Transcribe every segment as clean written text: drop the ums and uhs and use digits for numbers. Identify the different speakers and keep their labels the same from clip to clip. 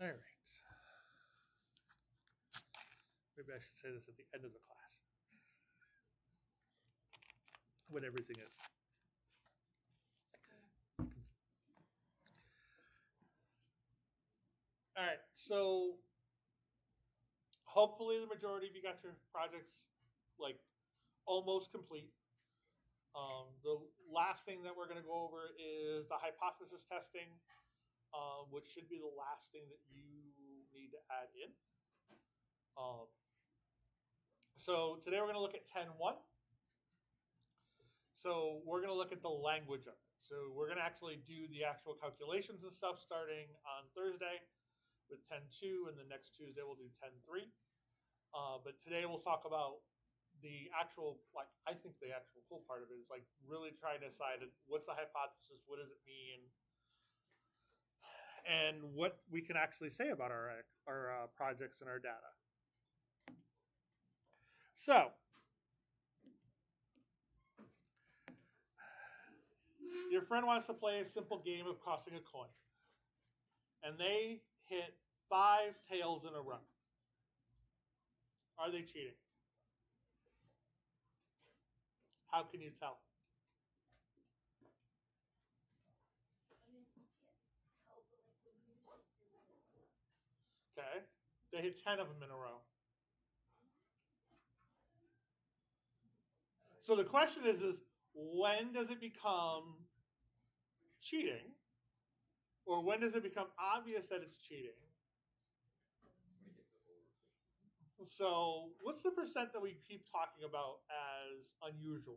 Speaker 1: All right. Maybe I should say this at the end of the class. When everything is. All right. So hopefully the majority of you got your projects like almost complete. The last thing that we're going to go over is the hypothesis testing, which should be the last thing that you need to add in. Um, so today we're going to look at 10.1. So we're going to look at the language of it. So we're going to actually do the actual calculations and stuff starting on Thursday with 10.2, and the next Tuesday we'll do 10.3. But today we'll talk about the actual, like, I think the actual cool part of it is like really trying to decide what's the hypothesis, what does it mean, and what we can actually say about our projects and our data. So your friend wants to play a simple game of tossing a coin, and they hit 5 tails in a row. Are they cheating? How can you tell? Okay. They hit 10 of them in a row. So the question is when does it become cheating? Or when does it become obvious that it's cheating? So what's the percent that we keep talking about as unusual?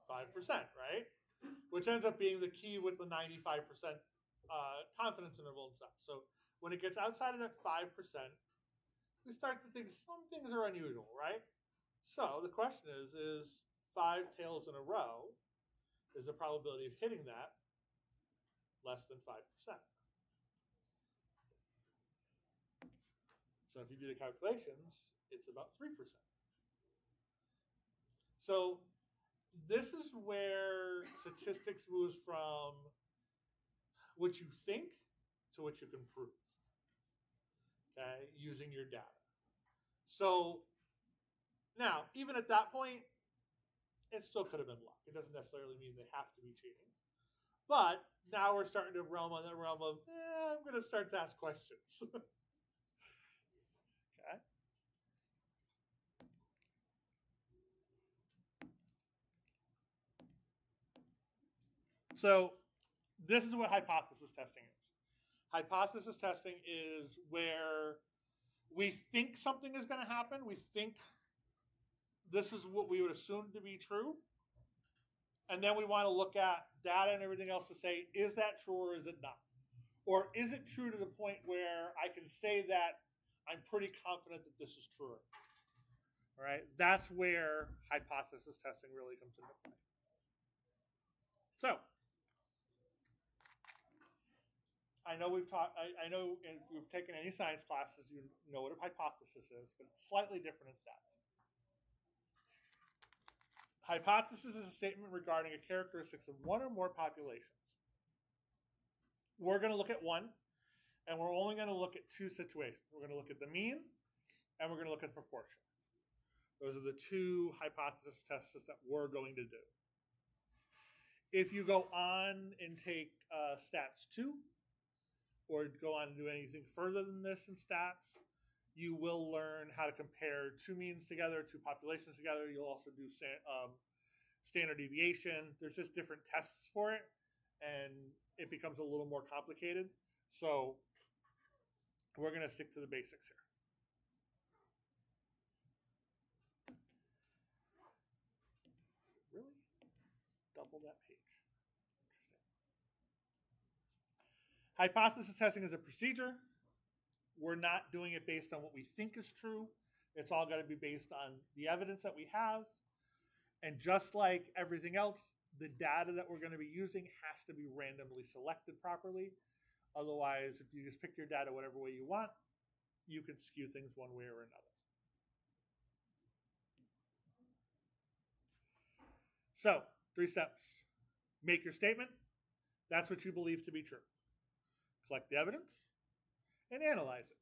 Speaker 1: 5%, right? Which ends up being the key with the 95% confidence interval and stuff. So when it gets outside of that 5%, we start to think some things are unusual, right? So the question is 5 tails in a row, is the probability of hitting that less than 5%? So if you do the calculations, it's about 3%. So this is where statistics moves from what you think to what you can prove, okay, using your data. So now, even at that point, it still could have been luck. It doesn't necessarily mean they have to be cheating. But now we're starting to realm on the realm of, I'm going to start to ask questions. Okay. So this is what hypothesis testing is. Hypothesis testing is where we think something is going to happen. We think this is what we would assume to be true. And then we want to look at data and everything else to say, is that true or is it not? Or is it true to the point where I can say that I'm pretty confident that this is true? All right, that's where hypothesis testing really comes into play. So, I know we've taught. I know if you've taken any science classes, you know what a hypothesis is, but it's slightly different in stats. Hypothesis is a statement regarding a characteristics of one or more populations. We're going to look at one, and we're only going to look at 2 situations. We're going to look at the mean, and we're going to look at the proportion. Those are the 2 hypothesis tests that we're going to do. If you go on and take stats 2, or go on and do anything further than this in stats, you will learn how to compare 2 means together, 2 populations together. You'll also do standard deviation. There's just different tests for it, and it becomes a little more complicated. So we're going to stick to the basics here. Really? Double that page. Interesting. Hypothesis testing is a procedure. We're not doing it based on what we think is true. It's all got to be based on the evidence that we have. And just like everything else, the data that we're going to be using has to be randomly selected properly. Otherwise, if you just pick your data whatever way you want, you can skew things one way or another. So, 3 steps. Make your statement. That's what you believe to be true. collect the evidence, and analyze it.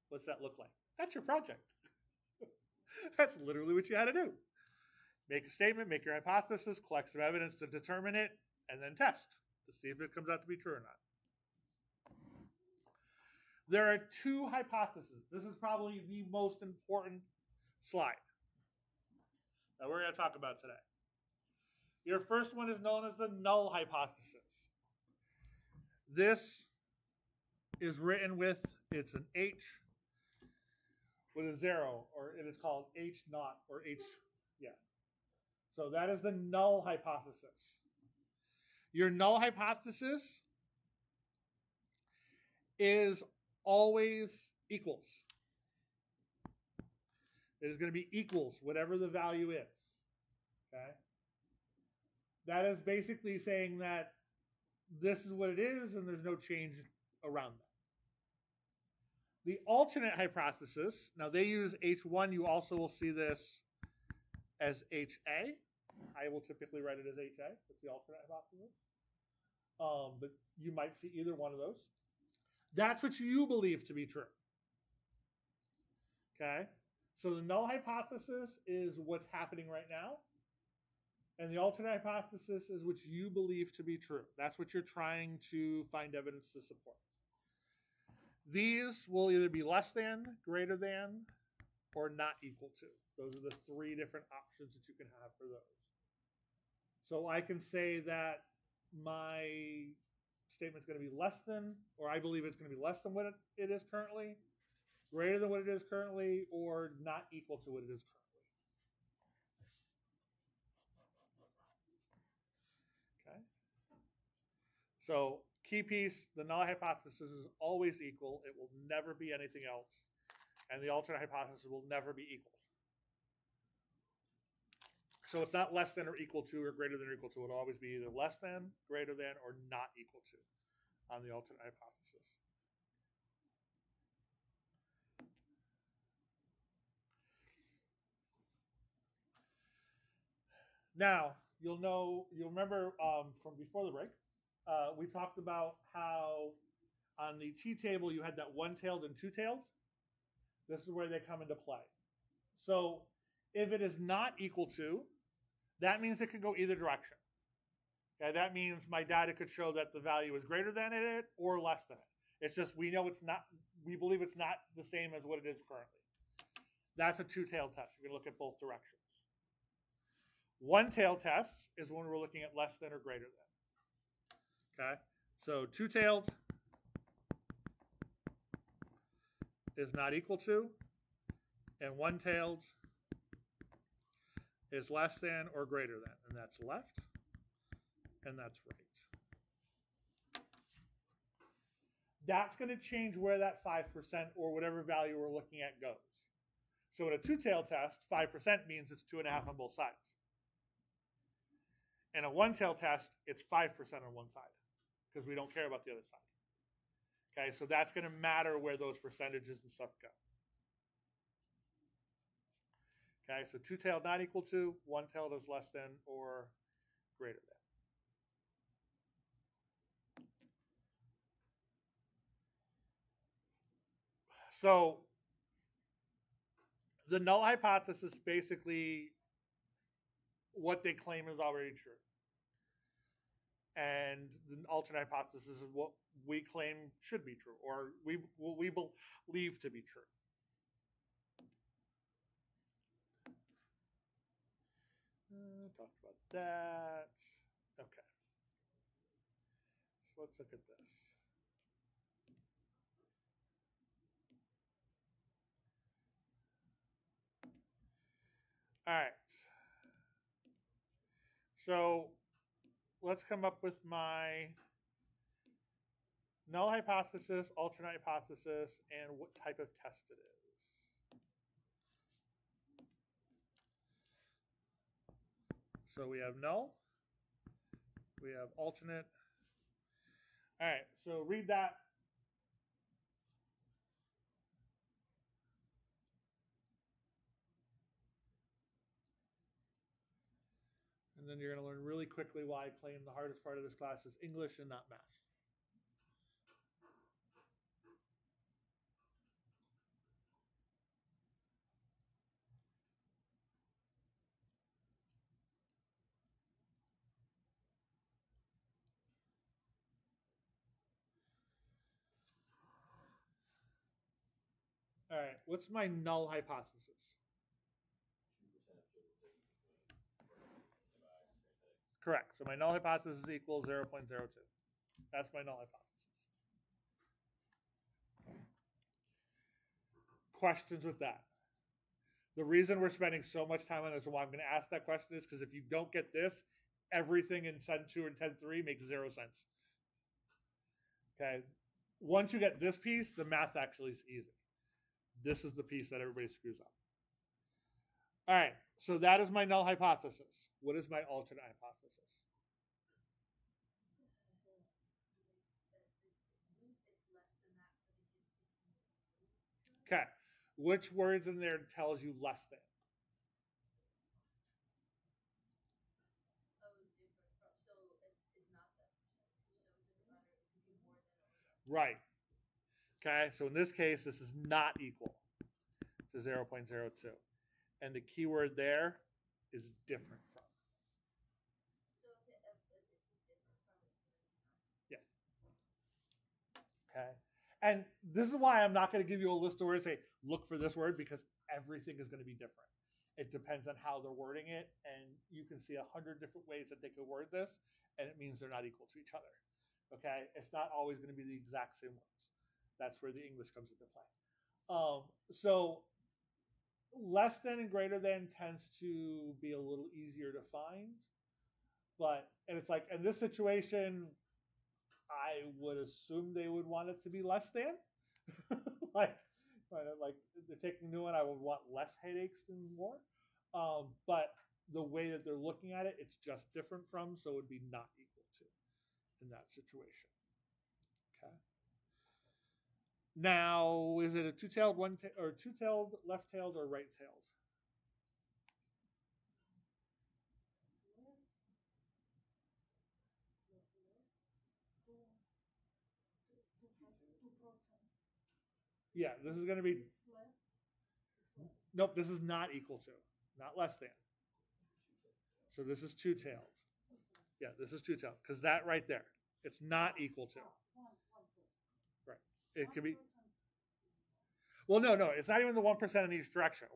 Speaker 1: What's that look like? That's your project. That's literally what you had to do. Make a statement, make your hypothesis, collect some evidence to determine it, and then test to see if it comes out to be true or not. There are two hypotheses. This is probably the most important slide that we're going to talk about today. Your first one is known as the null hypothesis. This is written with, it's an H with a 0, or it is called H naught, or H, yeah. So that is the null hypothesis. Your null hypothesis is always equals. It is going to be equals whatever the value is. Okay? That is basically saying that this is what it is and there's no change around that. The alternate hypothesis, now they use H1. You also will see this as HA. I will typically write it as HA. It's the alternate hypothesis. But you might see either one of those. That's what you believe to be true. Okay? So the null hypothesis is what's happening right now. And the alternate hypothesis is what you believe to be true. That's what you're trying to find evidence to support. These will either be less than, greater than, or not equal to. Those are the three different options that you can have for those. So I can say that my statement's going to be less than, or I believe it's going to be less than what it is currently, greater than what it is currently, or not equal to what it is currently. Okay. So key piece, the null hypothesis is always equal. It will never be anything else. And the alternate hypothesis will never be equals. So it's not less than or equal to or greater than or equal to. It'll always be either less than, greater than, or not equal to on the alternate hypothesis. Now, you'll remember from before the break, we talked about how on the t-table you had that one-tailed and two-tailed. This is where they come into play. So if it is not equal to, that means it could go either direction. Okay, that means my data could show that the value is greater than it or less than it. It's just we know it's not, we believe it's not the same as what it is currently. That's a two-tailed test. You're going to look at both directions. One-tailed tests is when we're looking at less than or greater than. Okay, so two-tailed is not equal to, and one-tailed is less than or greater than, and that's left, and that's right. That's going to change where that 5% or whatever value we're looking at goes. So in a two-tailed test, 5% means it's 2.5 on both sides. In a one-tailed test, it's 5% on one side because we don't care about the other side. Okay, so that's going to matter where those percentages and stuff go. Okay, so two-tailed not equal to, one-tailed is less than or greater than. So the null hypothesis basically what they claim is already true. And the alternate hypothesis is what we claim should be true, or what we believe to be true. Talked about that. Okay. So let's look at this. All right. So let's come up with my null hypothesis, alternate hypothesis, and what type of test it is. So we have null, we have alternate. All right, so read that. And then you're going to learn really quickly why I claim the hardest part of this class is English and not math. what's my null hypothesis? Correct. So my null hypothesis equals 0.02. That's my null hypothesis. Questions with that? The reason we're spending so much time on this and why I'm going to ask that question is because if you don't get this, everything in Ten 2 and Ten 3 makes zero sense. Okay. Once you get this piece, the math actually is easy. This is the piece that everybody screws up. All right. So that is my null hypothesis. What is my alternate hypothesis? Okay. Which words in there tells you less than? Right. Okay. So in this case, this is not equal to 0.02. And the keyword there is different from. Yes. Okay. And this is why I'm not going to give you a list of words, say, look for this word, because everything is going to be different. It depends on how they're wording it, and you can see 100 different ways that they could word this, and it means they're not equal to each other. Okay? It's not always going to be the exact same words. That's where the English comes into play. So less than and greater than tends to be a little easier to find. And it's like, in this situation, I would assume they would want it to be less than. like they're taking a new one, I would want less headaches than more. But the way that they're looking at it, it's just different from, so it would be not equal to in that situation. Okay. Now, is it a two-tailed, or two-tailed, left-tailed, or right-tailed? Yeah, this is going to be. Nope, this is not equal to, not less than. So this is two-tailed. Yeah, this is two-tailed because that right there, it's not equal to. Right. It could be. Well, no, it's not even the 1% in each direction.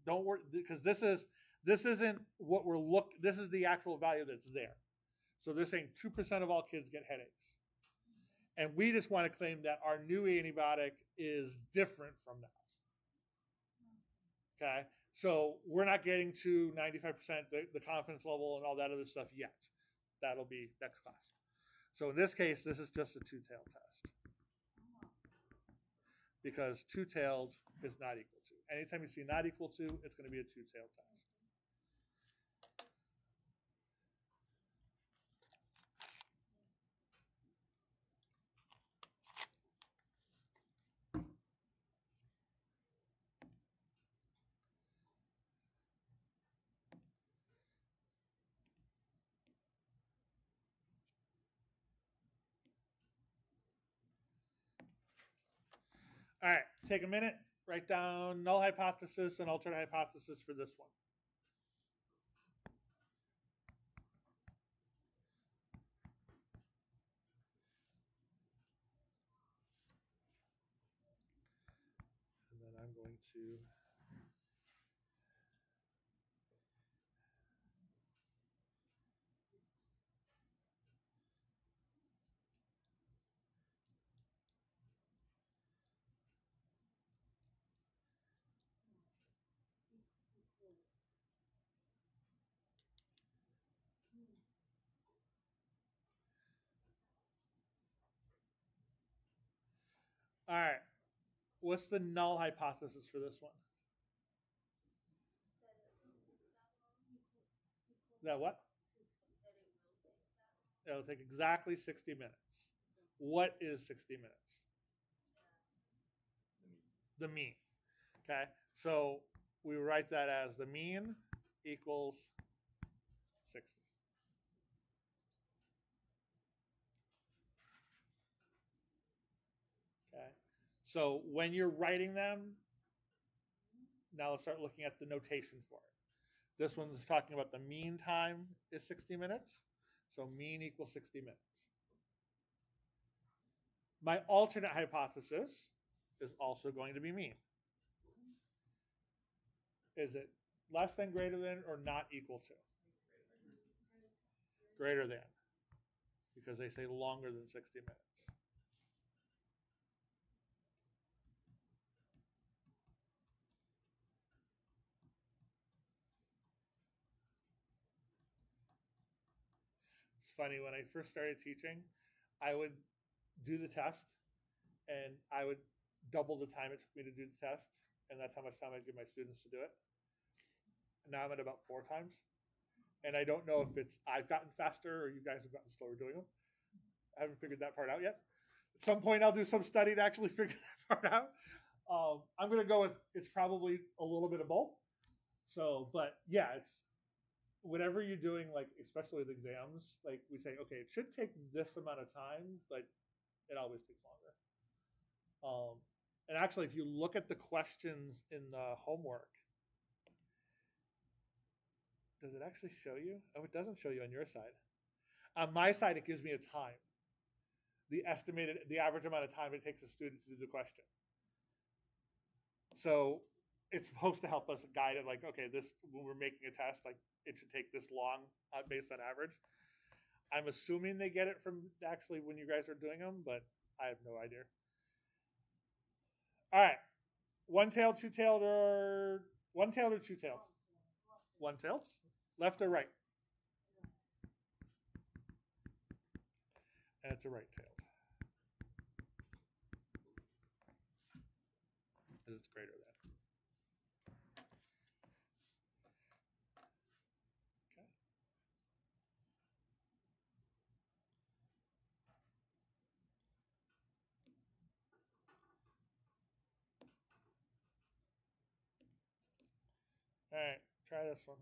Speaker 1: Don't worry, because this isn't what we're This is the actual value that's there. So they're saying 2% of all kids get headaches. And we just want to claim that our new antibiotic is different from that. Okay? So we're not getting to 95%, the confidence level and all that other stuff yet. That'll be next class. So in this case, this is just a two-tailed test. Because two-tailed is not equal to. Anytime you see not equal to, it's going to be a two-tailed test. All right, take a minute, write down null hypothesis and alternate hypothesis for this one. And then I'm going to all right. What's the null hypothesis for this one? That what? It'll take exactly 60 minutes. What is 60 minutes? The mean. Okay, so we write that as the mean equals 60. Okay, so when you're writing them, now let's start looking at the notation for it. This one's talking about the mean time is 60 minutes, so mean equals 60 minutes. My alternate hypothesis is also going to be mean. Is it less than, greater than, or not equal to? Greater than, because they say longer than 60 minutes. It's funny, when I first started teaching, I would do the test and I would double the time it took me to do the test, and that's how much time I give my students to do it. Now I'm at about 4 times, and I don't know if it's I've gotten faster or you guys have gotten slower doing them. I haven't figured that part out yet. At some point, I'll do some study to actually figure that part out. I'm going to go with it's probably a little bit of both. So, but yeah, it's whatever you're doing, like especially with exams, like we say, okay, it should take this amount of time, but it always takes longer. And actually, if you look at the questions in the homework, does it actually show you? Oh, it doesn't show you on your side. On my side, it gives me a time, the average amount of time it takes a student to do the question. So it's supposed to help us guide it, like, okay, this when we're making a test, like it should take this long based on average. I'm assuming they get it from actually when you guys are doing them, but I have no idea. All right, one-tailed, two-tailed, or one-tailed or two-tailed? One-tailed, left or right? And it's a right-tailed. Because it's greater than. Okay. All right, try this one.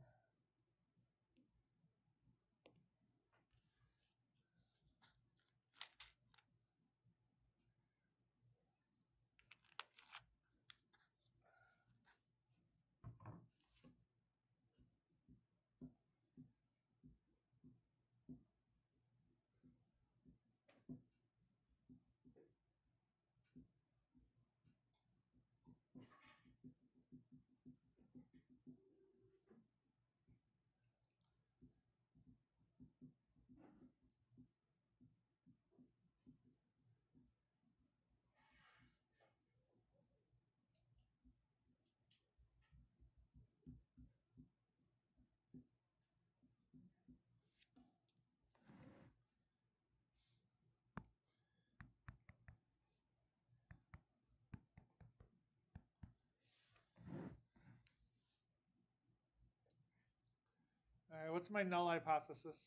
Speaker 1: All right, what's my null hypothesis?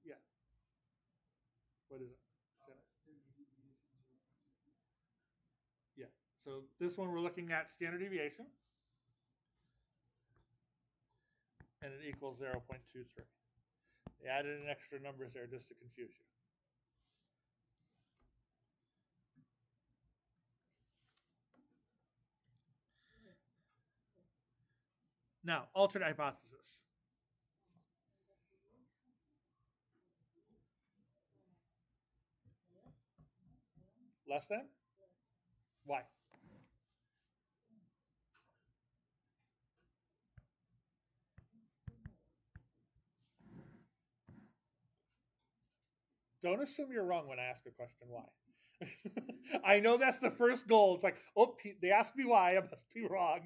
Speaker 1: Yeah. What is it? Yeah. So this one we're looking at standard deviation, and it equals 0.23. They added an extra numbers there just to confuse you. Now, alternate hypothesis. Less than? Why? Don't assume you're wrong when I ask a question why. I know that's the first goal. It's like, oh, they asked me why, I must be wrong.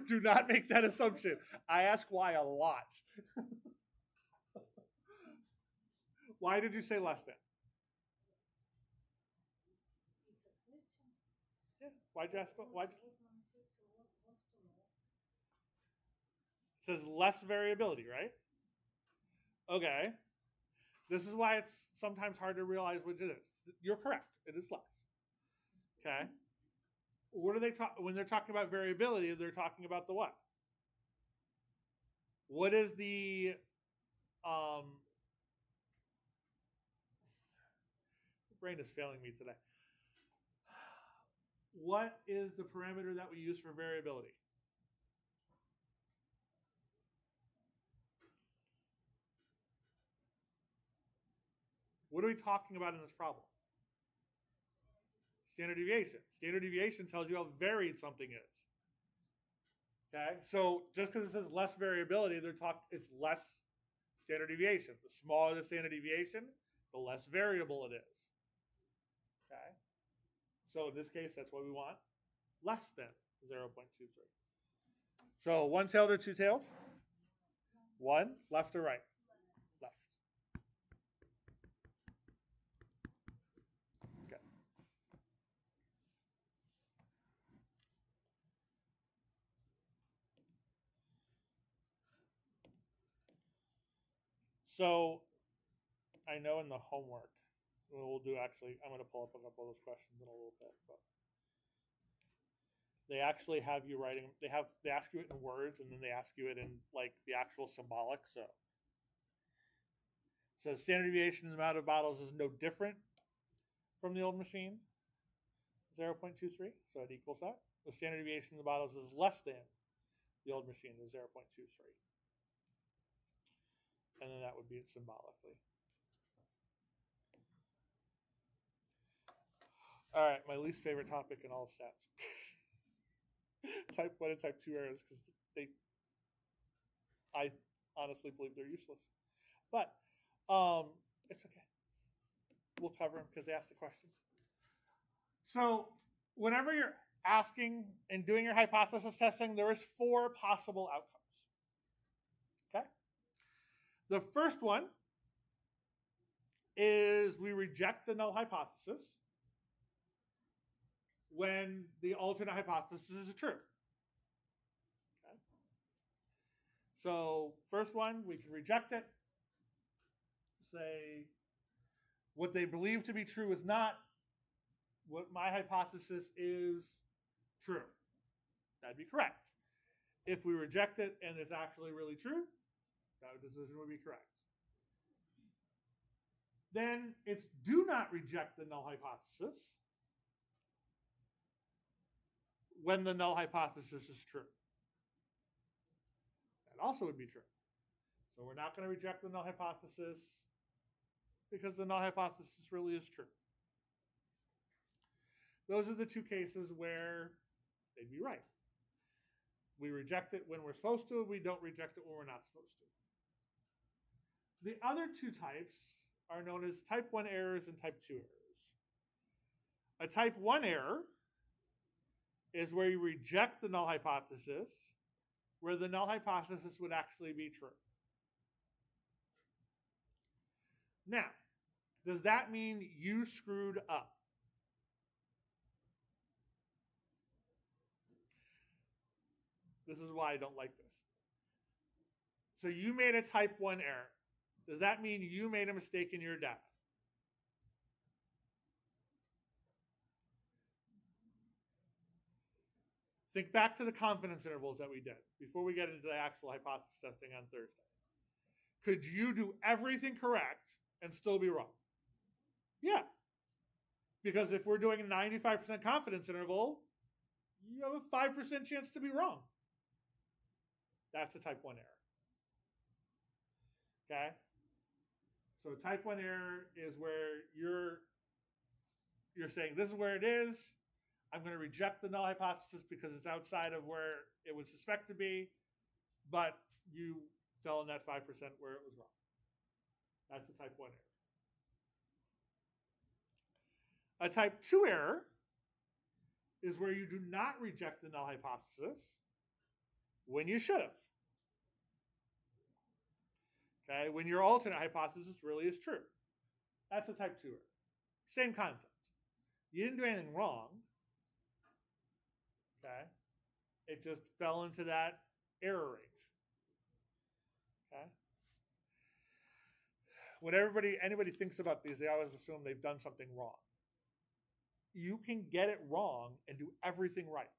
Speaker 1: Do not make that assumption. I ask why a lot. Why did you say less than? Yeah. Why'd you ask? Why'd you... It says less variability, right? Okay. This is why it's sometimes hard to realize what it is. You're correct. It is less. Okay. What are they talking when they're talking about variability? They're talking about the what? What is the brain is failing me today. What is the parameter that we use for variability? What are we talking about in this problem? Standard deviation. Standard deviation tells you how varied something is. Okay, so just because it says less variability, it's less standard deviation. The smaller the standard deviation, the less variable it is. Okay, so in this case, that's what we want, less than 0.23. So one-tailed or two-tailed? One, left or right? Left. Okay. So I know in the homework, we'll do actually, I'm going to pull up a couple of those questions in a little bit, but they actually have you writing, they ask you it in words, and then they ask you it in like the actual symbolic. So standard deviation in the amount of bottles is no different from the old machine, 0.23, so it equals that. The standard deviation in the bottles is less than the old machine, the 0.23. And then that would be it symbolically. All right, my least favorite topic in all of stats. Type 1 and type 2 errors, because I honestly believe they're useless. But it's okay. We'll cover them because they asked the questions. So whenever you're asking and doing your hypothesis testing, there is 4 possible outcomes. Okay? The first one is we reject the null hypothesis when the alternate hypothesis is true. Okay? So first one, we can reject it. Say what they believe to be true is not what my hypothesis is true. That'd be correct. If we reject it and it's actually really true, that decision would be correct. Then it's do not reject the null hypothesis when the null hypothesis is true. That also would be true. So we're not going to reject the null hypothesis because the null hypothesis really is true. Those are the 2 cases where they'd be right. We reject it when we're supposed to. We don't reject it when we're not supposed to. The other 2 types are known as type 1 errors and type 2 errors. A type 1 error is where you reject the null hypothesis, where the null hypothesis would actually be true. Now, does that mean you screwed up? This is why I don't like this. So you made a type 1 error. Does that mean you made a mistake in your data? Think back to the confidence intervals that we did before we get into the actual hypothesis testing on Thursday. Could you do everything correct and still be wrong? Yeah. Because if we're doing a 95% confidence interval, you have a 5% chance to be wrong. That's a type 1 error. Okay? So type 1 error is where you're saying this is where it is. I'm going to reject the null hypothesis because it's outside of where it would suspect to be, but you fell in that 5% where it was wrong. That's a type 1 error. A type 2 error is where you do not reject the null hypothesis when you should have. Okay, when your alternate hypothesis really is true. That's a type 2 error. Same concept. You didn't do anything wrong. Okay, it just fell into that error range. Okay. When anybody thinks about these, they always assume they've done something wrong. You can get it wrong and do everything right.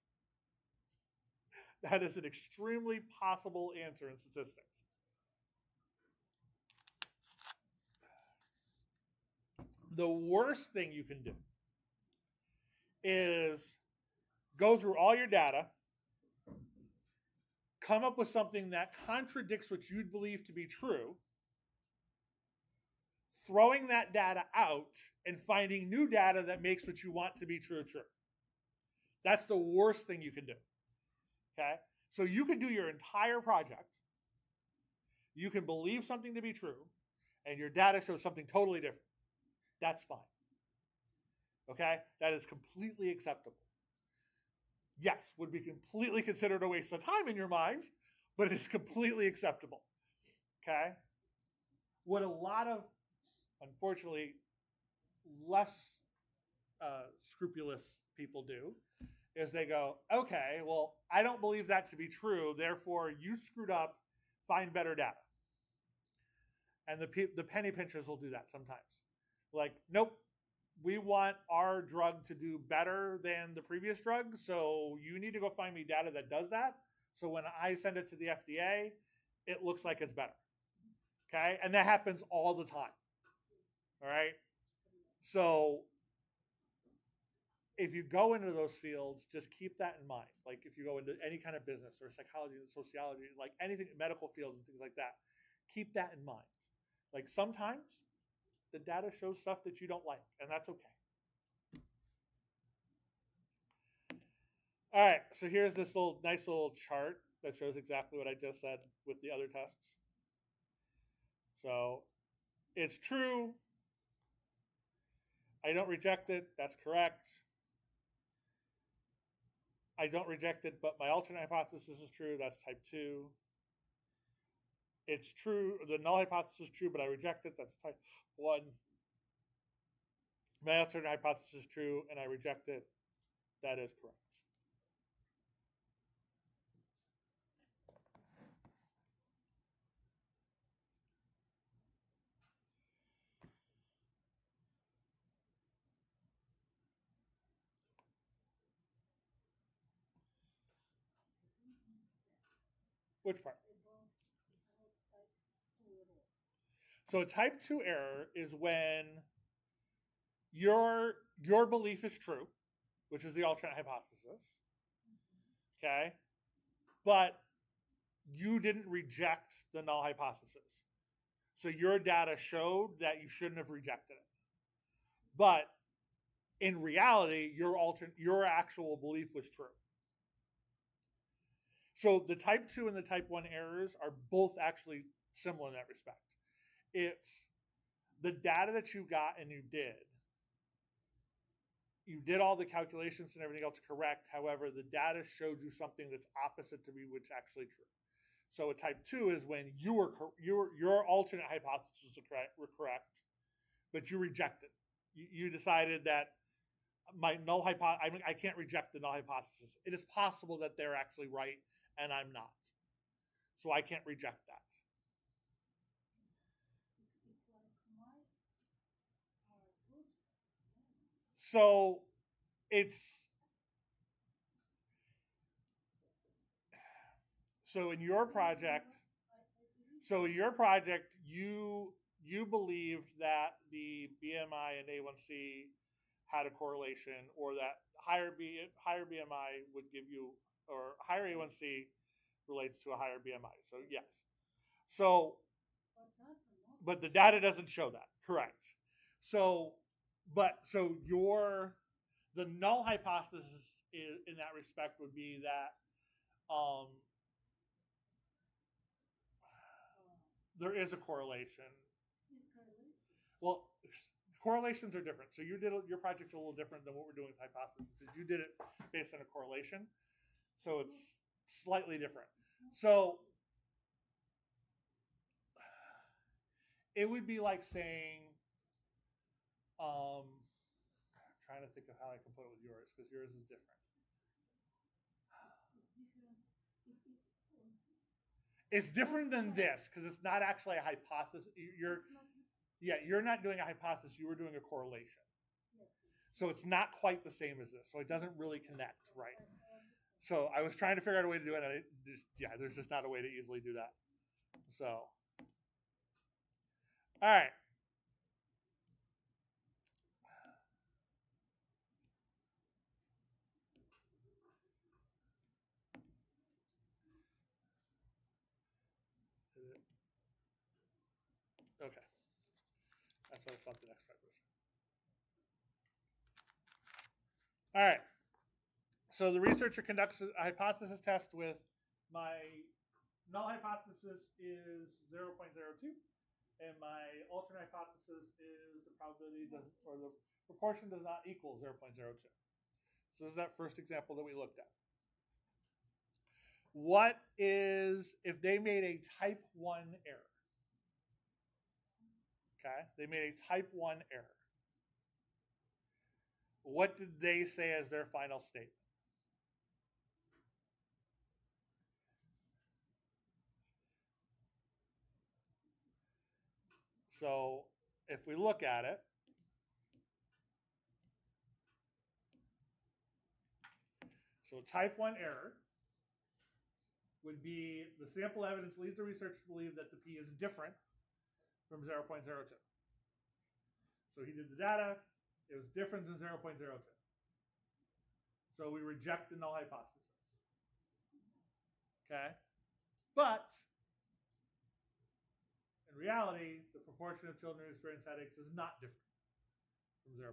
Speaker 1: That is an extremely possible answer in statistics. The worst thing you can do is go through all your data, come up with something that contradicts what you'd believe to be true, throwing that data out and finding new data that makes what you want to be true. That's the worst thing you can do. Okay? So you can do your entire project. You can believe something to be true, and your data shows something totally different. That's fine. Okay? That is completely acceptable. Yes, would be completely considered a waste of time in your mind, but it's completely acceptable. Okay? What a lot of, unfortunately, less scrupulous people do is they go, okay, well, I don't believe that to be true, therefore you screwed up, find better data. And the penny pinchers will do that sometimes. Like, nope, we want our drug to do better than the previous drug, so you need to go find me data that does that. So when I send it to the FDA, it looks like it's better. Okay? And that happens all the time. All right? So if you go into those fields, just keep that in mind. Like if you go into any kind of business or psychology and sociology, like anything, medical fields and things like that, keep that in mind. Like sometimes the data shows stuff that you don't like, and that's okay. All right, so here's this nice little chart that shows exactly what I just said with the other tests. So it's true. I don't reject it. That's correct. I don't reject it, but my alternate hypothesis is true. That's type 2. It's true. The null hypothesis is true, but I reject it. That's type 1. My alternate hypothesis is true, and I reject it. That is correct. Which part? So a type 2 error is when your belief is true, which is the alternate hypothesis. Okay? But you didn't reject the null hypothesis. So your data showed that you shouldn't have rejected it. But in reality, your actual belief was true. So the type 2 and the type 1 errors are both actually similar in that respect. It's the data that you got and you did all the calculations and everything else correct. However, the data showed you something that's opposite to be what's actually true. So a type 2 is when your alternate hypotheses were correct, but you rejected. You decided that my null hypothesis, I can't reject the null hypothesis. It is possible that they're actually right and I'm not. So I can't reject that. So in your project, you believed that the BMI and A1C had a correlation, or that higher BMI would give you, or higher A1C relates to a higher BMI. So yes. So, but the data doesn't show that. Correct. So, the null hypothesis in that respect would be that there is a correlation. Well, correlations are different. So your project's a little different than what we're doing with hypothesis, because you did it based on a correlation. So it's slightly different. So it would be like saying, I'm trying to think of how I can put it with yours, because yours is different. It's different than this because it's not actually a hypothesis. You're not doing a hypothesis. You were doing a correlation. So it's not quite the same as this. So it doesn't really connect, right? So I was trying to figure out a way to do it, and there's just not a way to easily do that. So, all right. Okay. I That's why it's not the next proposition. All right. So the researcher conducts a hypothesis test with my null hypothesis is 0.02, and my alternate hypothesis is the probability or the proportion does not equal 0.02. So this is that first example that we looked at. What is if they made a type 1 error? Okay, they made a type 1 error. What did they say as their final statement? So if we look at it, so type 1 error would be the sample evidence leads the researcher to believe that the p is different from 0.02. So he did the data, it was different than 0.02. So we reject the null hypothesis. Okay? But in reality, the proportion of children who experience headaches is not different from 0.02.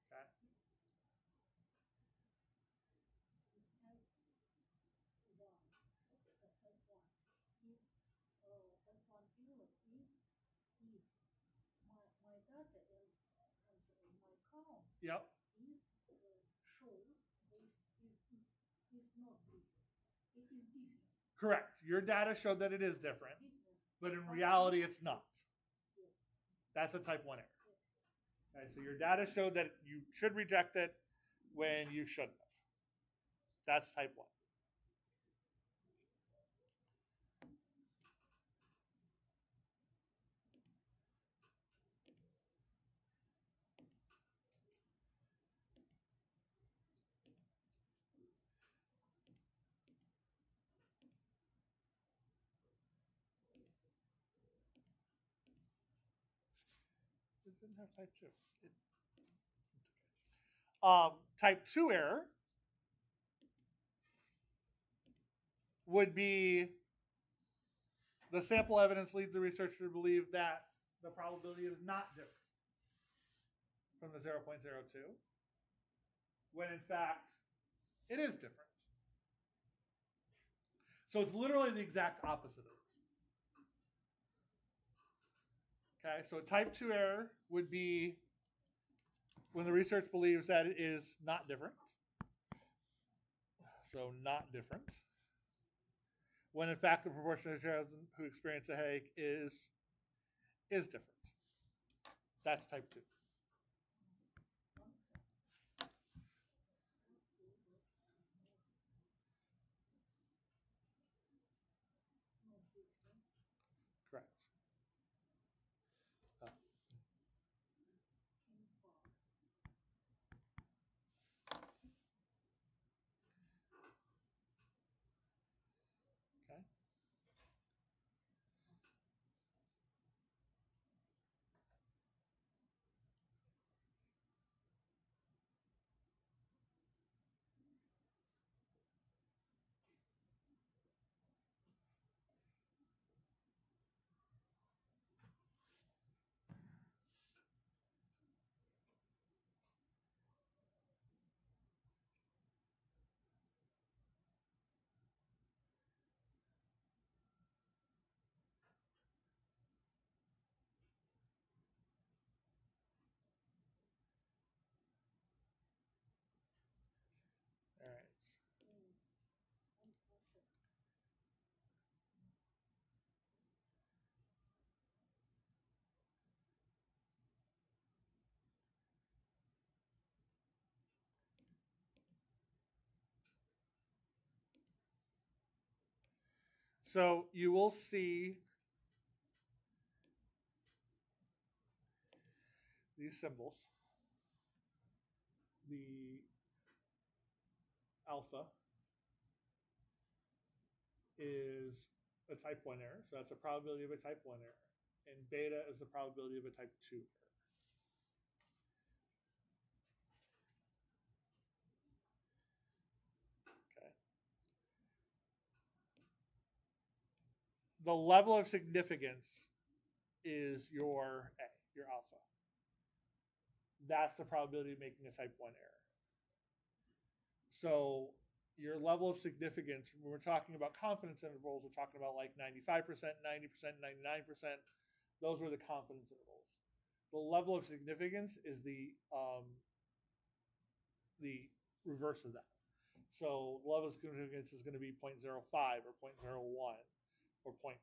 Speaker 1: Okay? Yep. Correct. Your data showed that it is different, but in reality, it's not. That's a type 1 error. Okay, so your data showed that you should reject it when you shouldn't have. That's type 1. It didn't have type 2. Type 2 error would be the sample evidence leads the researcher to believe that the probability is not different from the 0.02, when in fact it is different. So it's literally the exact opposite of this. Okay, so type 2 error would be when the research believes that it is not different. So not different. When in fact the proportion of children who experience a headache is different. That's type 2. Correct. Okay. All right. So you will see these symbols. The alpha is a type 1 error, so that's a probability of a type 1 error. And beta is the probability of a type 2 error. Okay. The level of significance is your A, your alpha. That's the probability of making a type 1 error. So your level of significance, when we're talking about confidence intervals, we're talking about like 95%, 90%, 99%. Those are the confidence intervals. The level of significance is the reverse of that. So the level of significance is going to be 0.05 or 0.01 or 0.10.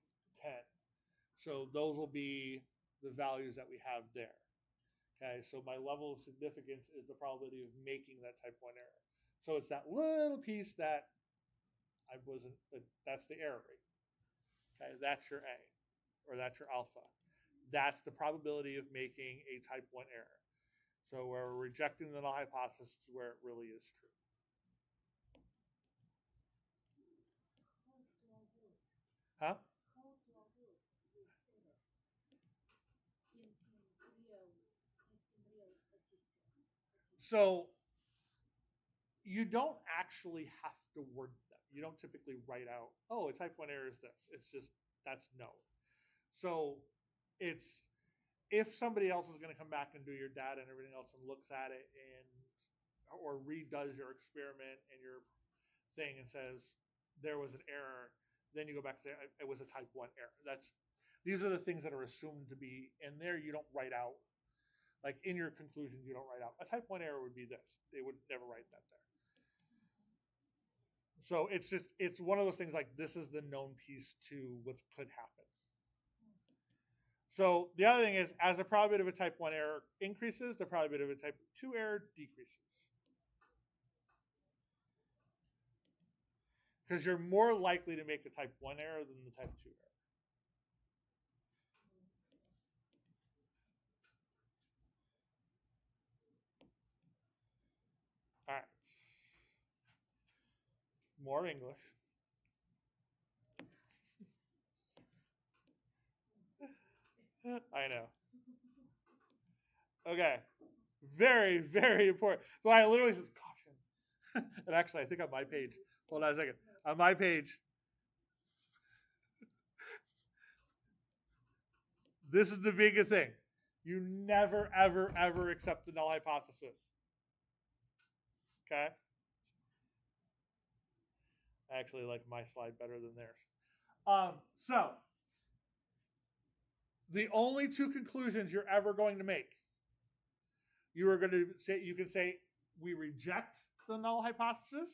Speaker 1: So those will be the values that we have there. Okay, so my level of significance is the probability of making that type 1 error. So it's that little piece that I wasn't, that's the error rate. Okay, that's your A, or that's your alpha. That's the probability of making a type 1 error. So where we're rejecting the null hypothesis is where it really is true. Huh? So you don't actually have to word them. You don't typically write out, oh, a type 1 error is this. It's just, that's known. So it's, if somebody else is going to come back and do your data and everything else and looks at it and or redoes your experiment and your thing and says there was an error, then you go back and say it was a type 1 error. These are the things that are assumed to be in there. You don't write out, like in your conclusions, you don't write out a type 1 error would be this. They would never write that there. So it's one of those things like this is the known piece to what could happen. So the other thing is, as the probability of a type 1 error increases, the probability of a type 2 error decreases. Because you're more likely to make a type 1 error than the type 2 error. All right. More English. I know. Okay. Very, very important. So I literally says caution. And actually, I think on my page, hold on a second. On my page, this is the biggest thing. You never, ever, ever accept the null hypothesis. Okay? I actually like my slide better than theirs. So, the only two conclusions you're ever going to make, you are going to say, you can say, we reject the null hypothesis,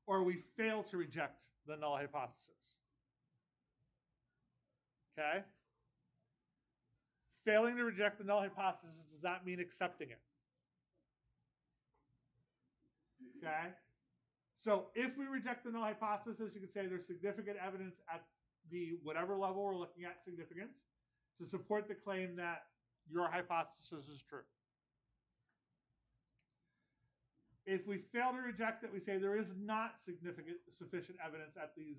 Speaker 1: or we fail to reject the null hypothesis. Okay? Failing to reject the null hypothesis does not mean accepting it. Okay? So if we reject the null hypothesis, you can say there's significant evidence at the whatever level we're looking at significance to support the claim that your hypothesis is true. If we fail to reject it, we say there is not sufficient evidence at these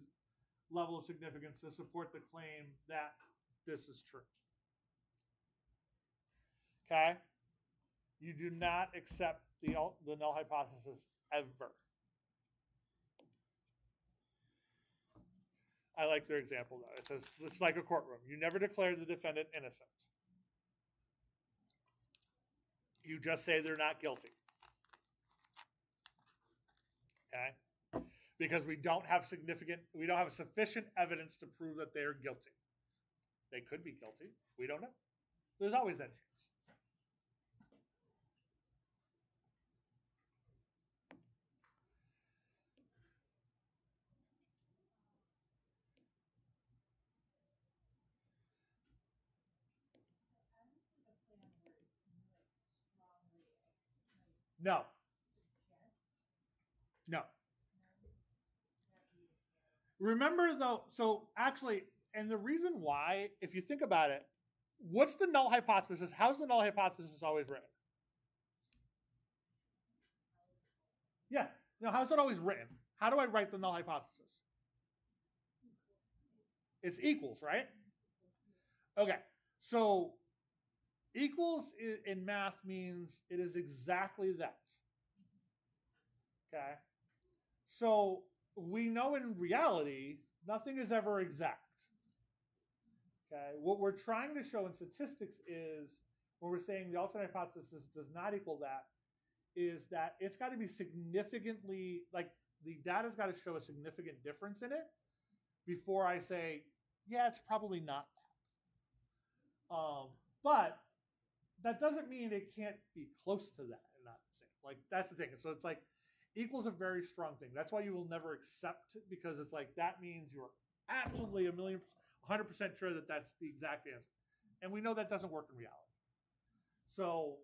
Speaker 1: level of significance to support the claim that this is true. Okay? You do not accept the null hypothesis ever. I like their example, though. It says, it's like a courtroom. You never declare the defendant innocent. You just say they're not guilty. Okay? Because we don't have sufficient evidence to prove that they're guilty. They could be guilty. We don't know. There's always that chance. No. No. Remember, though, so actually, and the reason why, if you think about it, what's the null hypothesis? How's the null hypothesis always written? Yeah. Now, how's it always written? How do I write the null hypothesis? It's equals, right? Okay. So equals in math means it is exactly that. Okay. So we know in reality, nothing is ever exact. Okay, what we're trying to show in statistics is when we're saying the alternate hypothesis does not equal that, is that it's got to be significantly, like the data's got to show a significant difference in it before I say, yeah, it's probably not that. But that doesn't mean it can't be close to that and not the same. Like that's the thing. So it's like equals a very strong thing. That's why you will never accept it, because it's like that means you're absolutely 100% sure that that's the exact answer. And we know that doesn't work in reality. So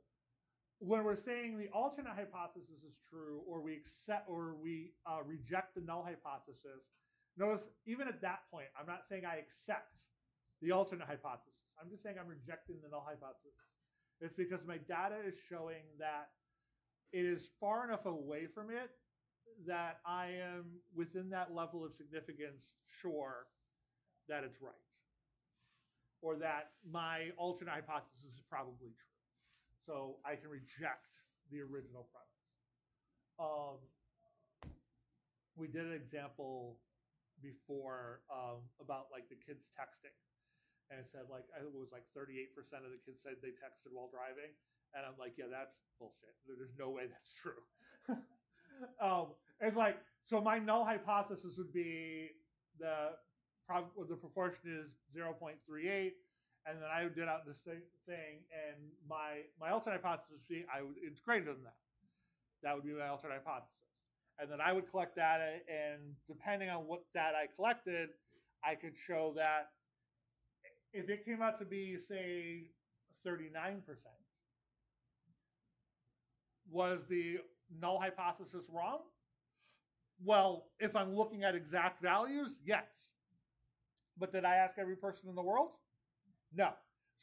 Speaker 1: when we're saying the alternate hypothesis is true, or we accept or we reject the null hypothesis, notice even at that point, I'm not saying I accept the alternate hypothesis. I'm just saying I'm rejecting the null hypothesis. It's because my data is showing that it is far enough away from it that I am within that level of significance sure that it's right, or that my alternate hypothesis is probably true. So I can reject the original premise. We did an example before about like the kids texting, and it said like it was like 38% of the kids said they texted while driving, and I'm like, yeah, that's bullshit. There's no way that's true. It's like, so my null hypothesis would be the proportion is 0.38, and then I did out this thing, and my alternate hypothesis would be it's greater than that. That would be my alternate hypothesis. And then I would collect data, and depending on what data I collected, I could show that if it came out to be, say, 39%, was the null hypothesis wrong? Well, if I'm looking at exact values, yes. But did I ask every person in the world? No.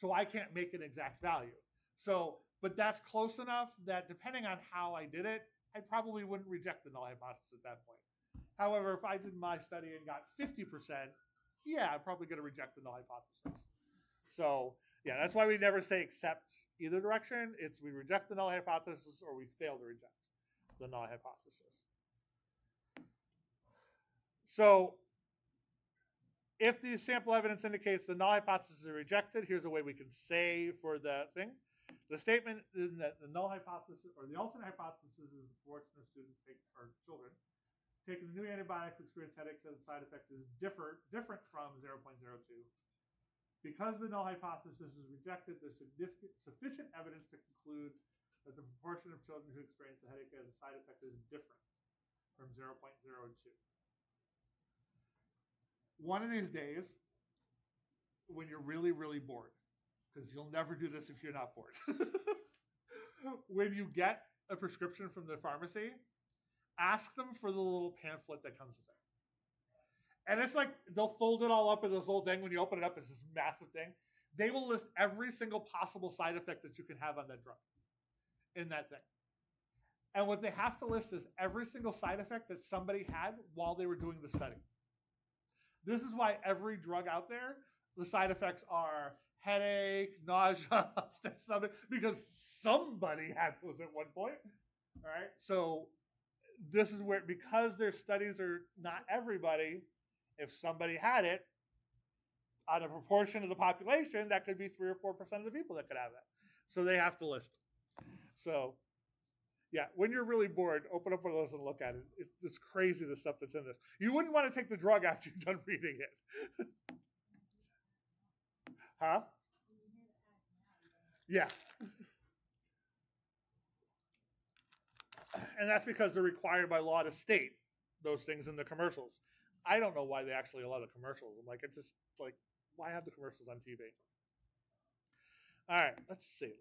Speaker 1: So I can't make an exact value. So, but that's close enough that depending on how I did it, I probably wouldn't reject the null hypothesis at that point. However, if I did my study and got 50%, yeah, I'm probably going to reject the null hypothesis. So, yeah, that's why we never say accept either direction. It's we reject the null hypothesis or we fail to reject the null hypothesis. So, if the sample evidence indicates the null hypothesis is rejected, here's a way we can say for the thing. The statement is that the null hypothesis or the alternate hypothesis is the proportion of students or children taking the new antibiotic to experience headaches as a side effect is different from 0.02. Because the null hypothesis is rejected, there's sufficient evidence to conclude that the proportion of children who experience a headache as a side effect is different from 0.02. One of these days, when you're really, really bored, because you'll never do this if you're not bored, when you get a prescription from the pharmacy, ask them for the little pamphlet that comes with it. And it's like they'll fold it all up in this little thing. When you open it up, it's this massive thing. They will list every single possible side effect that you can have on that drug in that thing. And what they have to list is every single side effect that somebody had while they were doing the study. This is why every drug out there, the side effects are headache, nausea, because somebody had those at one point. All right. So this is where, because their studies are not everybody, if somebody had it, on a proportion of the population, that could be 3 or 4% of the people that could have it. So they have to list it. So yeah, when you're really bored, open up one of those and look at it. It's crazy, the stuff that's in this. You wouldn't want to take the drug after you're done reading it. Huh? Yeah. And that's because they're required by law to state those things in the commercials. I don't know why they actually allow the commercials. I'm like, it's just like, why have the commercials on TV? All right, let's see.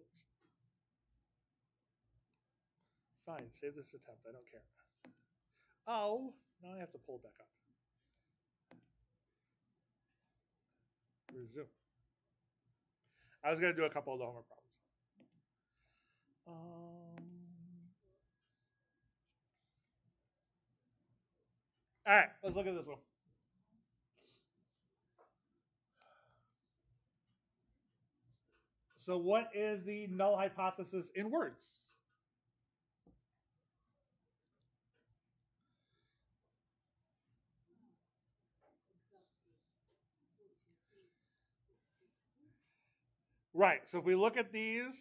Speaker 1: Fine, save this attempt. I don't care. Oh, now I have to pull it back up. Resume. I was going to do a couple of the homework problems. All right, let's look at this one. So what is the null hypothesis in words? Right. So if we look at these,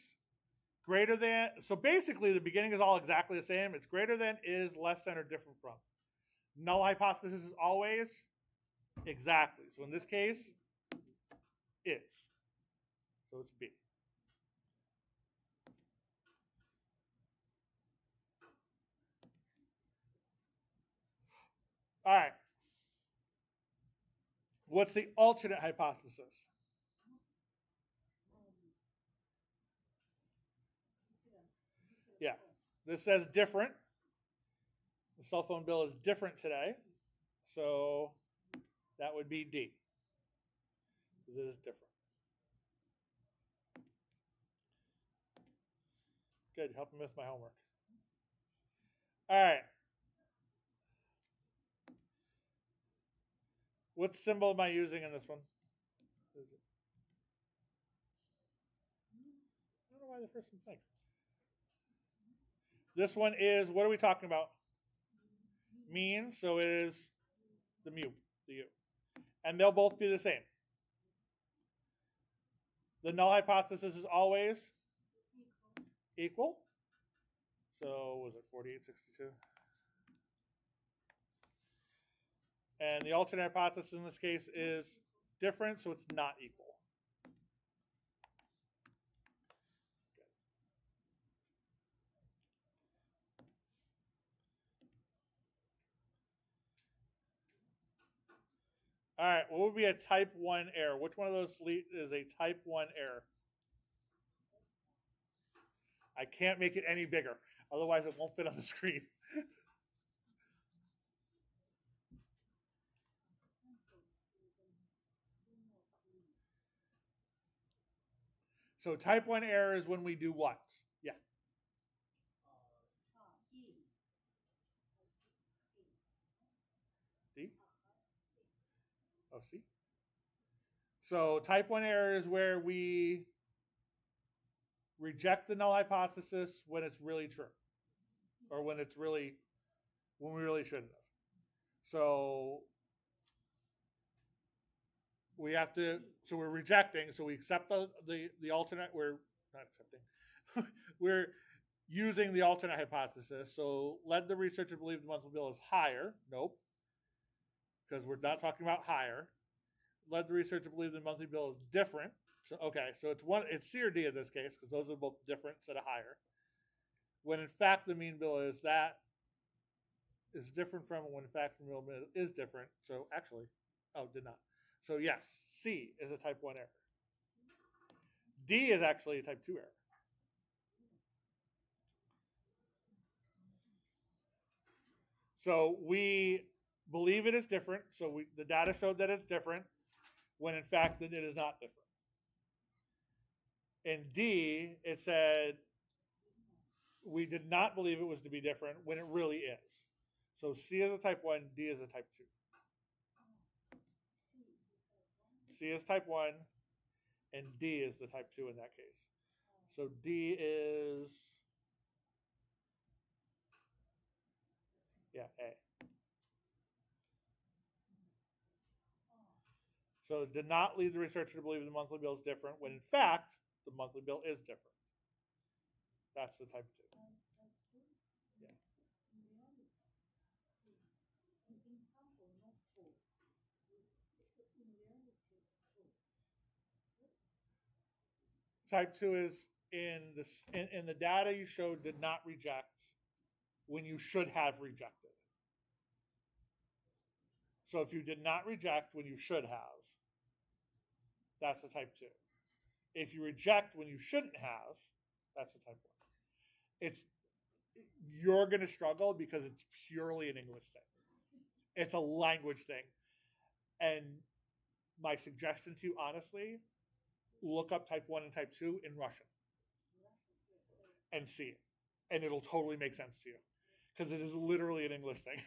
Speaker 1: greater than, so basically the beginning is all exactly the same. It's greater than, is, less than, or different from. Null hypothesis is always exactly. So in this case, is. So it's B. All right. What's the alternate hypothesis? Yeah. This says different. The cell phone bill is different today. So that would be D. Because it is different. Good. Help me with my homework. All right. What symbol am I using in this one? I don't know why the first one's blank. This one is, what are we talking about? Mean, so it is the mu, the u. And they'll both be the same. The null hypothesis is always equal. So was it 4862? And the alternate hypothesis in this case is different, so it's not equal. All right, what would be a type 1 error? Which one of those is a type 1 error? I can't make it any bigger, otherwise it won't fit on the screen. So type 1 error is when we do what? Yeah. D? Oh, C? So type 1 error is where we reject the null hypothesis when it's really true. Or when we really shouldn't have. So we have to, so we're rejecting, so we accept the alternate, we're not accepting, we're using the alternate hypothesis. So led the researcher believe the monthly bill is higher. Nope. Because we're not talking about higher. Led the researcher believe the monthly bill is different. So okay, so it's C or D in this case, because those are both different instead of higher. When in fact the mean bill is different from when in fact the mean bill is different. So actually, did not. So yes, C is a type 1 error. D is actually a type 2 error. So we believe it is different. So the data showed that it's different when in fact it is not different. In D, it said we did not believe it was to be different when it really is. So C is a type 1, D is a type 2. C is type 1, and D is the type 2 in that case. So D is, A. So it did not lead the researcher to believe the monthly bill is different when in fact the monthly bill is different. That's the type 2. Yeah. Type 2 is in the data you showed did not reject when you should have rejected. So if you did not reject when you should have, that's a type 2. If you reject when you shouldn't have, that's a type 1. You're going to struggle because it's purely an English thing. It's a language thing. And my suggestion to you, honestly, look up type 1 and type 2 in Russian and see it. And it'll totally make sense to you because it is literally an English thing.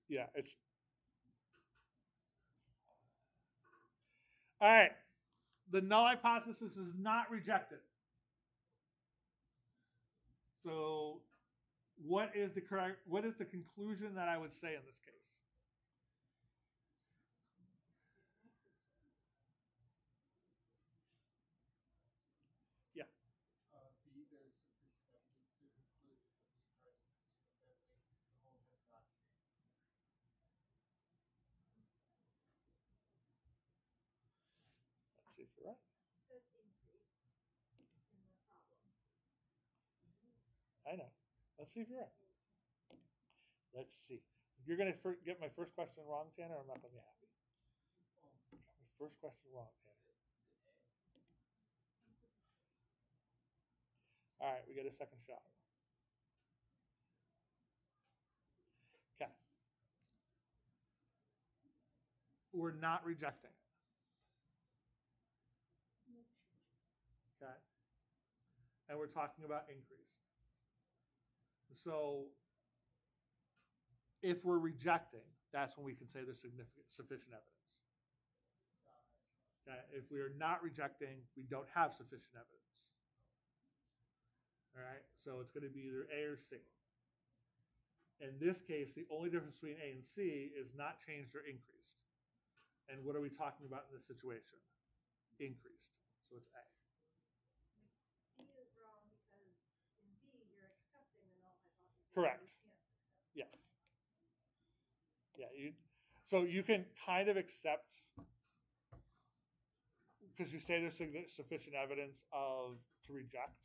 Speaker 1: Yeah, it's. All right. The null hypothesis is not rejected. So what is the conclusion that I would say in this case? you're right.
Speaker 2: It says increased in the problem.
Speaker 1: I know. Let's see if you're right. Let's see. You're going to get my first question wrong, Tanner. I'm not going to be happy. Got my first question wrong, Tanner. All right, we get a second shot. Okay. We're not rejecting it. Okay. And we're talking about increased. So if we're rejecting, that's when we can say there's sufficient evidence. Okay. If we are not rejecting, we don't have sufficient evidence. All right. So it's going to be either A or C. In this case, the only difference between A and C is not changed or increased. And what are we talking about in this situation? Increased. So it's A.
Speaker 2: B is wrong because in B you're accepting the null hypothesis.
Speaker 1: Correct.
Speaker 2: You can't accept
Speaker 1: Yes. Yeah. So you can kind of accept, because you say there's sufficient evidence to reject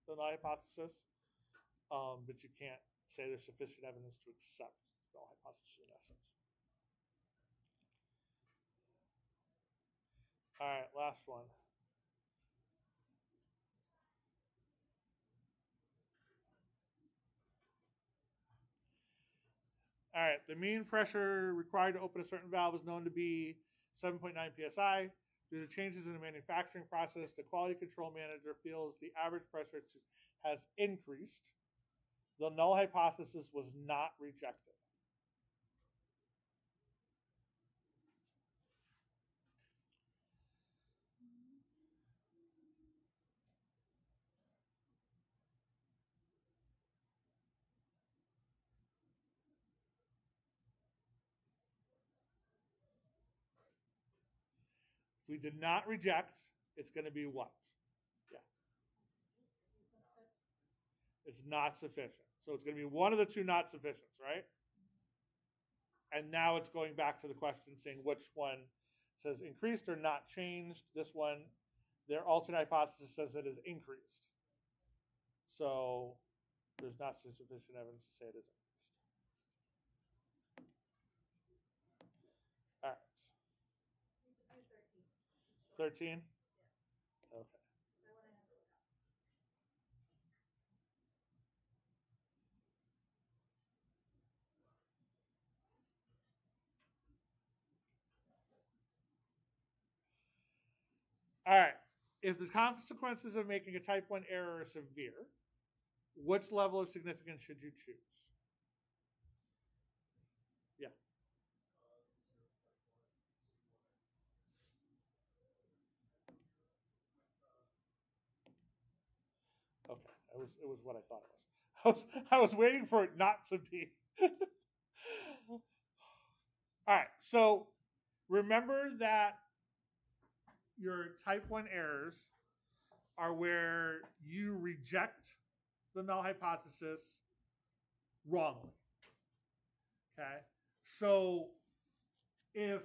Speaker 1: the null hypothesis, but you can't say there's sufficient evidence to accept the null hypothesis in essence. All right, last one. All right, the mean pressure required to open a certain valve is known to be 7.9 psi. Due to changes in the manufacturing process, the quality control manager feels the average pressure has increased. The null hypothesis was not rejected. If we did not reject, it's going to be what? Yeah. It's not sufficient. So it's going to be one of the two not sufficients, right? And now it's going back to the question saying which one says increased or not changed. This one, their alternate hypothesis says it is increased. So there's not sufficient evidence to say it is increased. All right. 13?
Speaker 2: Yeah.
Speaker 1: Okay. All right. If the consequences of making a type 1 error are severe, which level of significance should you choose? Yeah. Okay. It was what I thought it was. I was waiting for it not to be. All right. So remember that your type 1 errors are where you reject the null hypothesis wrongly. Okay? So if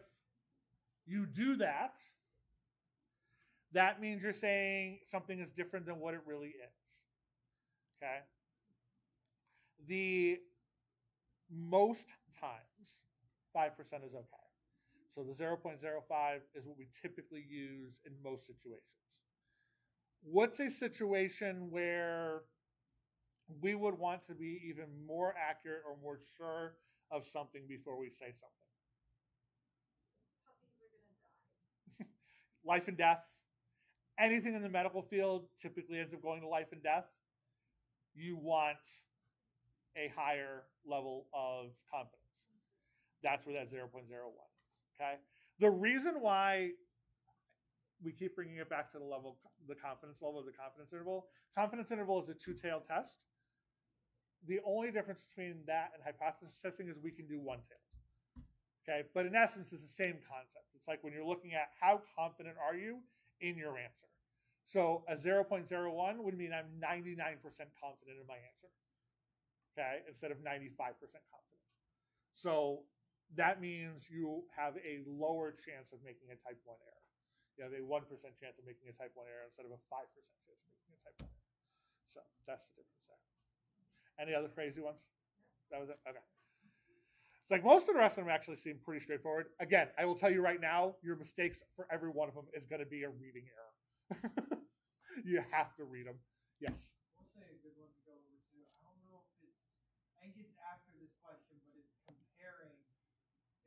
Speaker 1: you do that, that means you're saying something is different than what it really is. Okay? The most times, 5% is okay. So the 0.05 is what we typically use in most situations. What's a situation where we would want to be even more accurate or more sure of something before we say something?
Speaker 2: Puppies are going to die.
Speaker 1: Life and death. Anything in the medical field typically ends up going to life and death. You want a higher level of confidence. That's where that 0.01 is. Okay. The reason why we keep bringing it back to the confidence level of the confidence interval. Confidence interval is a two-tailed test. The only difference between that and hypothesis testing is we can do one-tailed. Okay, but in essence, it's the same concept. It's like when you're looking at how confident are you in your answer. So a 0.01 would mean I'm 99% confident in my answer. Okay, instead of 95% confident. So that means you have a lower chance of making a type 1 error. You have a 1% chance of making a type 1 error instead of a 5% chance of making a type 1 error. So that's the difference there. Any other crazy ones? That was it? Okay. It's like most of the rest of them actually seem pretty straightforward. Again, I will tell you right now, your mistakes for every one of them is going to be a reading error. You have to read them. Yes.
Speaker 3: We'll say a good one to go over to. I don't know if it's, I think it's after this question, but it's comparing.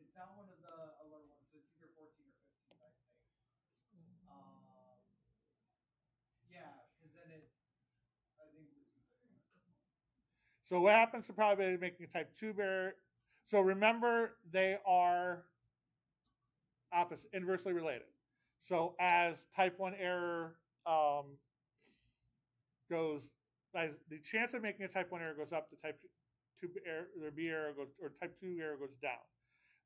Speaker 3: It's not one of the alert ones, so it's either 14 or 15, I think. Yeah, because then it, I think this is it.
Speaker 1: So what happens to probability of making a type 2 error? So remember, they are opposite, inversely related. So as type 1 error goes, as the chance of making a type 1 error goes up, the type 2 error, the B error goes, or type 2 error goes down.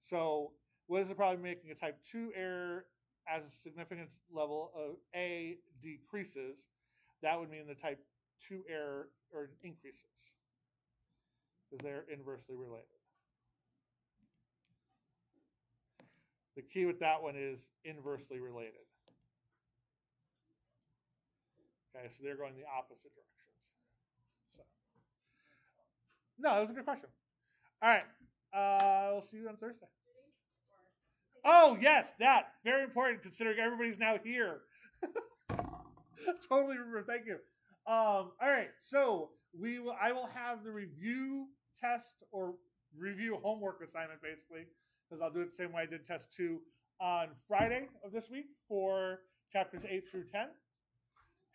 Speaker 1: So what is the probability of making a type 2 error as a significance level of A decreases? That would mean the type 2 error or increases because they're inversely related. The key with that one is inversely related. Okay, so they're going the opposite directions. So, no, that was a good question. All right, we'll see you on Thursday. Oh yes, that very important considering everybody's now here. Totally remember. Thank you. All right, so I will have the review test or review homework assignment basically, because I'll do it the same way I did test 2 on Friday of this week for chapters 8 through 10.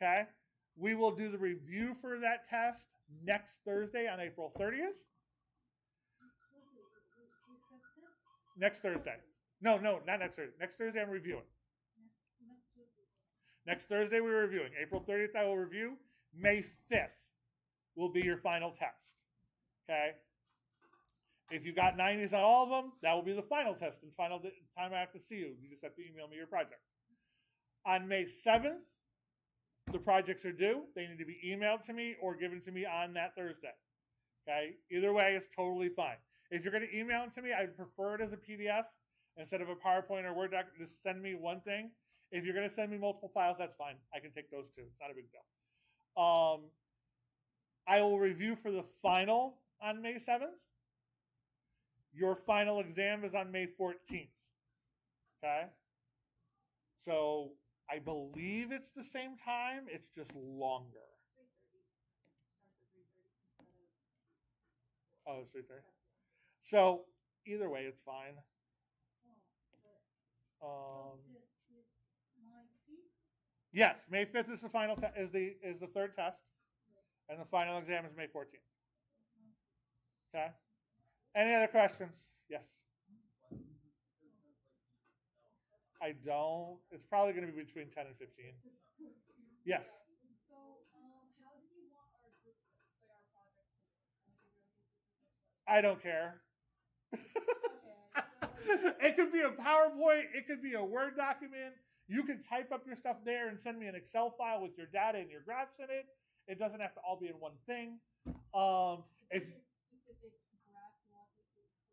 Speaker 1: Okay, we will do the review for that test next Thursday on April 30th. Next Thursday. No, not next Thursday. Next Thursday I'm reviewing. Next Thursday we're reviewing. April 30th I will review. May 5th will be your final test. Okay? If you got 90s on all of them, that will be the final test and final time I have to see you. You just have to email me your project. On May 7th, the projects are due. They need to be emailed to me or given to me on that Thursday. Okay? Either way is totally fine. If you're going to email them to me, I'd prefer it as a PDF instead of a PowerPoint or Word doc. Just send me one thing. If you're going to send me multiple files, that's fine. I can take those too. It's not a big deal. I will review for the final on May 7th. Your final exam is on May 14th. Okay? So I believe it's the same time. It's just longer. Oh, it's 3:30. So either way, it's fine. Yes, May 5th is the final is the third test, and the final exam is May 14th. Okay. Any other questions? Yes. I don't. It's probably going to be between 10 and 15. Yes.
Speaker 2: So, how do you want our group, like our projects to look?
Speaker 1: I don't care. It could be a PowerPoint. It could be a Word document. You can type up your stuff there and send me an Excel file with your data and your graphs in it. It doesn't have to all be in one thing.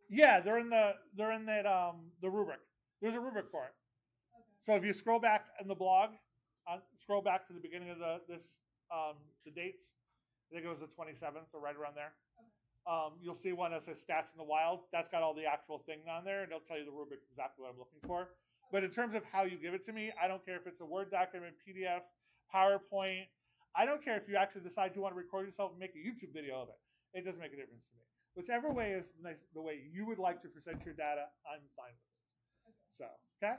Speaker 1: Yeah, they're in that the rubric. There's a rubric for it.
Speaker 2: Okay.
Speaker 1: So if you scroll back in the blog, scroll back to the beginning of the dates. I think it was the 27th or right around there.
Speaker 2: Okay.
Speaker 1: You'll see one that says stats in the wild. That's got all the actual thing on there, and it'll tell you the rubric exactly what I'm looking for. But in terms of how you give it to me, I don't care if it's a Word document, PDF, PowerPoint. I don't care if you actually decide you want to record yourself and make a YouTube video of it. It doesn't make a difference to me. Whichever way is the way you would like to present your data, I'm fine with it.
Speaker 2: Okay.
Speaker 1: So, okay?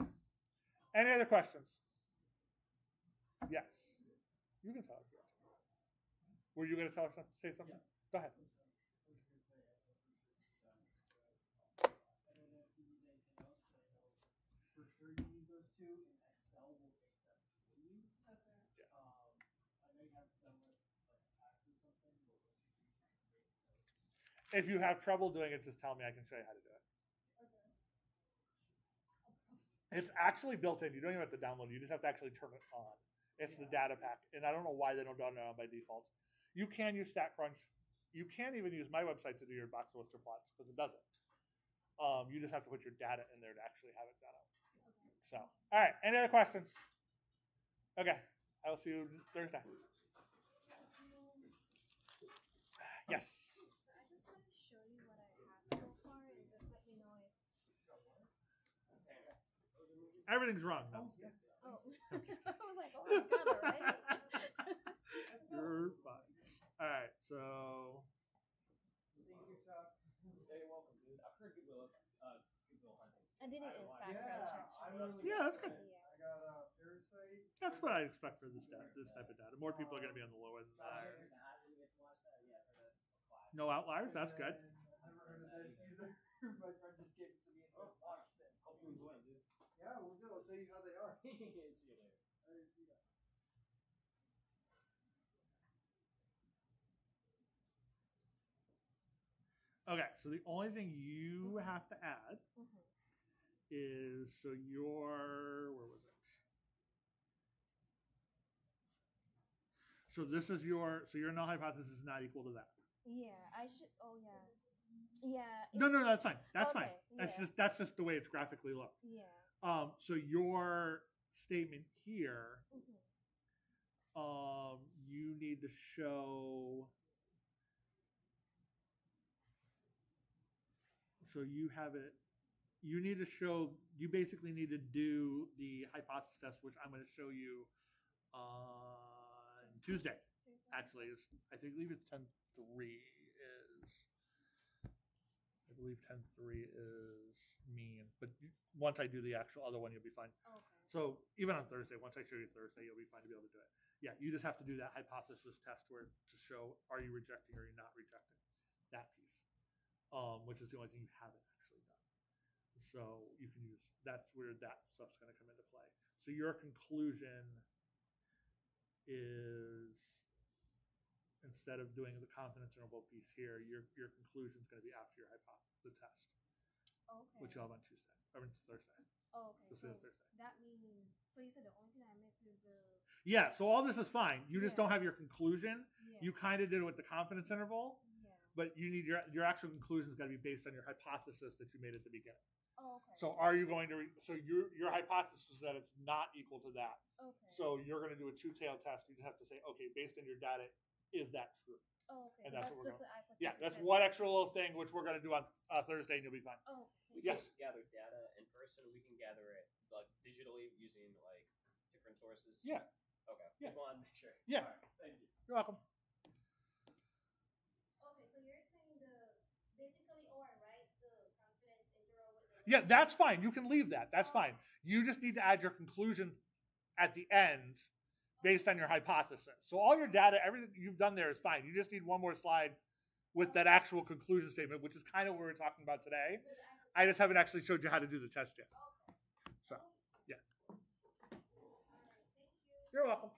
Speaker 1: Any other questions? Yes. You can tell us. Were you going to say something? Yeah. Go ahead.
Speaker 3: For sure you need those two, and Excel will make them for you.
Speaker 2: Okay.
Speaker 3: I know you have to done with after something, but
Speaker 1: if you have trouble doing it, just tell me. I can show you how to do it.
Speaker 2: Okay.
Speaker 1: It's actually built in. You don't even have to download it. You just have to actually turn it on. It's the data pack. And I don't know why they don't turn it on by default. You can use StatCrunch. You can even use my website to do your box Elixir plots because it does it. You just have to put your data in there to actually have it done. So, all right. Any other questions? Okay. I will see you Thursday. Yes.
Speaker 2: So I just want to show you what I have so far and just let me know if.
Speaker 1: Everything's wrong. No.
Speaker 2: Oh, I was like, oh my god, already?
Speaker 1: You're fine. All right. So.
Speaker 3: Thank you, Chuck.
Speaker 4: You're welcome, dude. I've heard good will hunting.
Speaker 2: I did it in stack
Speaker 3: Yeah,
Speaker 2: range
Speaker 3: I'm
Speaker 2: actually.
Speaker 3: really
Speaker 1: Yeah, that's good.
Speaker 3: I got Parasite.
Speaker 1: That's what I expect for this type of data. More people are going to be on the lower than that. No outliers. That's good.
Speaker 3: I've never heard of this either. My friend just gave it to me and said, watch this.
Speaker 4: Hope you enjoy them, dude.
Speaker 3: Yeah, we'll do. I'll tell you how they are.
Speaker 4: See you later.
Speaker 3: I didn't see that.
Speaker 1: Okay. So the only thing you have to add
Speaker 2: Mhm.
Speaker 1: is where was it? So this is your null hypothesis is not equal to that.
Speaker 2: Yeah, I should. Oh yeah, yeah.
Speaker 1: No, that's fine. That's fine.
Speaker 2: Okay,
Speaker 1: That's just the way it's graphically looked.
Speaker 2: Yeah.
Speaker 1: So your statement here,
Speaker 2: Mhm.
Speaker 1: you need to show. So you have it. You need to show. You basically need to do the hypothesis test, which I'm going to show you on Tuesday. Actually, I believe it's 10.3 is. I believe 10.3 is mean, but once I do the actual other one, you'll be fine.
Speaker 2: Okay.
Speaker 1: So even on Thursday, once I show you Thursday, you'll be fine to be able to do it. Yeah, you just have to do that hypothesis test where to show are you rejecting or are you not rejecting that piece, which is the only thing you haven't actually done. So you can use that's where that stuff's going to come into play. So your conclusion is instead of doing the confidence interval piece here, your conclusion is going to be after your hypothesis, the test,
Speaker 2: Okay.
Speaker 1: which you'll have on Tuesday or Thursday.
Speaker 2: Oh, okay.
Speaker 1: This
Speaker 2: So
Speaker 1: is Thursday.
Speaker 2: that means. So you said the only thing I miss is the.
Speaker 1: Yeah, so all this is fine. You just
Speaker 2: Yeah.
Speaker 1: don't have your conclusion.
Speaker 2: Yeah.
Speaker 1: You kind of did it with the confidence interval,
Speaker 2: Yeah.
Speaker 1: but you need your actual conclusion is going to be based on your hypothesis that you made at the beginning.
Speaker 2: Oh, okay.
Speaker 1: So are you going to? So your hypothesis is that it's not equal to that.
Speaker 2: Okay.
Speaker 1: So you're going to do a two-tailed test. You just have to say, okay, based on your data, is that true?
Speaker 2: Oh, okay.
Speaker 1: and
Speaker 2: So
Speaker 1: that's
Speaker 2: that's
Speaker 1: what we're
Speaker 2: just the hypothesis.
Speaker 1: Yeah, that's
Speaker 2: test.
Speaker 1: one extra little thing which we're going to do on Thursday, and you'll be fine.
Speaker 2: Oh.
Speaker 4: We
Speaker 1: Yes.
Speaker 4: can gather data in person. We can gather it like digitally using like different sources.
Speaker 1: Yeah.
Speaker 4: Okay.
Speaker 1: Yeah.
Speaker 4: Just wanted to make sure.
Speaker 1: Yeah.
Speaker 4: All right. Thank you.
Speaker 1: You're welcome.
Speaker 2: Okay, so you're saying basically OR, right? The confidence interval with the.
Speaker 1: Yeah, that's fine. You can leave that. That's fine. You just need to add your conclusion at the end based on your hypothesis. So all your data, everything you've done there is fine. You just need one more slide with that actual conclusion statement, which is kind of what we're talking about today. I just haven't actually showed you how to do the test yet. So, yeah.
Speaker 2: All right, thank you.
Speaker 1: You're welcome.